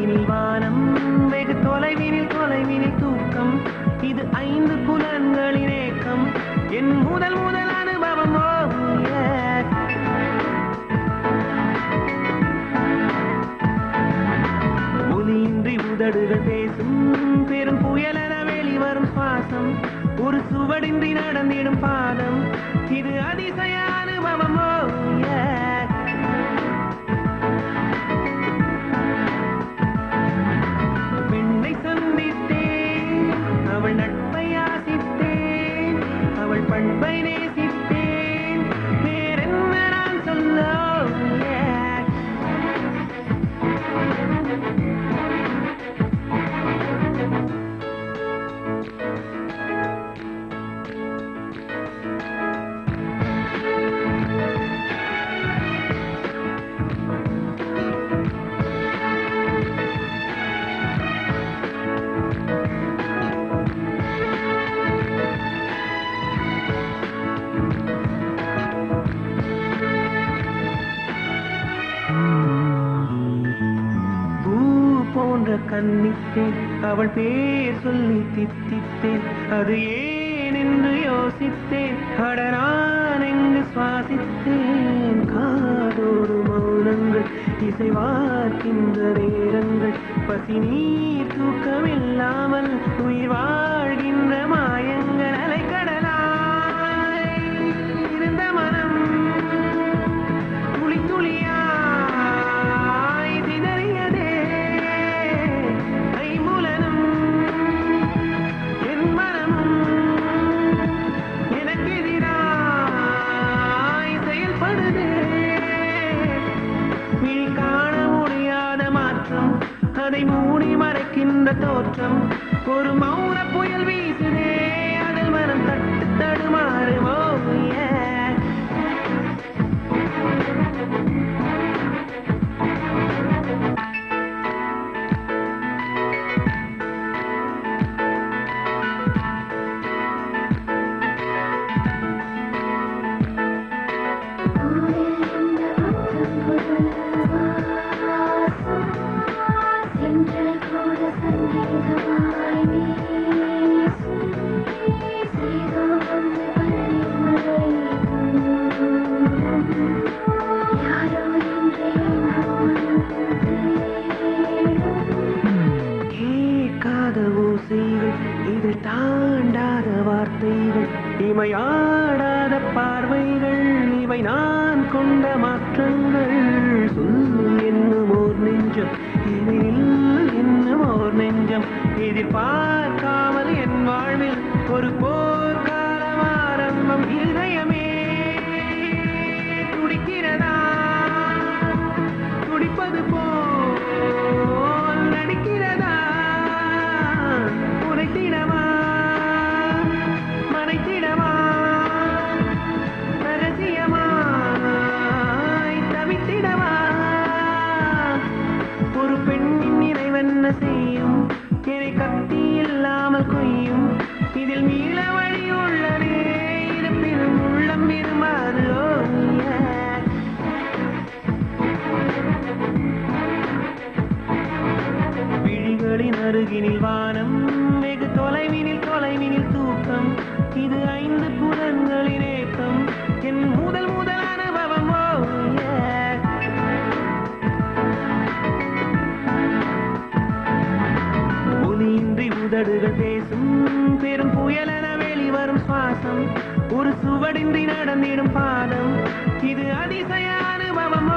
அருகினில் வானம், வெகு தொலைவினில் தொலைவினில் தூக்கம். இது 5 புலன்களின் ஏக்கம், என் முதல் முதல் அனுபவம். ஒலியின்றி உதடுகள் பேசும், பெரும் புயலென வெளிவரும் சுவாசம், ஒரு சுவடின்றி நடந்திடும் பாதம். இது அதிசய அனுபவம். பெண்ணை சந்தித்தேன், அவள் நட்பை ஆசித்தேன், அவள் பண்பை நேசித்தேன், வேறென்ன நான் சொல்ல. போன்ற கண்ணித்தேன், அவள் பேர் சொல்லி தித்தித்தேன், அது ஏன் என்று யோசித்தேன். அட நான் எங்கு சுவாசித்தேன். காதோடு மௌனங்கள், இசைவார்க்கின்ற நேரங்கள், பசி நீர் தூக்கமில்லாமல் உயிர் வாழ்கின்ற மாயங்கள். அலைக்கடலாய் இருந்த மனம் துளி துளியாய் சிதறியதே. அதை மூடி மறைக்கின்ற தோற்றம், ஒரு மௌன புயல் வீசுதே, அதில் மனம் தட்டு தடுமாறுமோ. இதை தாண்டாத வார்த்தைகள், இமையாடாத பார்வைகள், இவை நான் கொண்ட மாற்றங்கள். சொல் என்னும் ஓர் நெஞ்சம், இதில் என்னும் ஓர் நெஞ்சம், எதிர்பார்க்காமல் என் வாழ்வில் ஒரு போர்க்காலம் ஆரம்பம். இதயமே துடிக்கிறதா, துடிப்பது போல் நடிக்கிறதா, உரைத்திடவா மறைத்திடவா, ரகசியமாய் தவித்திடவா. ஒரு பெண்ணின் நிறைவென்ன செய்யும், என்னை கத்தி இல்லாமல் கொய்யும், இதில் மீள வழி உள்ளதே, இருப்பினும் உள்ளம் விரும்பாது. விழிகளின் அருகினில் வானம், வெகு தொலைவினில் தொலைவினில் தூக்கம். இது 5 புலன்களின் ஏக்கம், என் முதல் முதல் அனுபவம். ஒலியின்றி உதடுகள் பேசும், பெரும் புயலென வெளிவரும் சுவாசம், ஒரு சுவடின்றி நடந்திடும் பாதம். இது அதிசய அனுபவம்.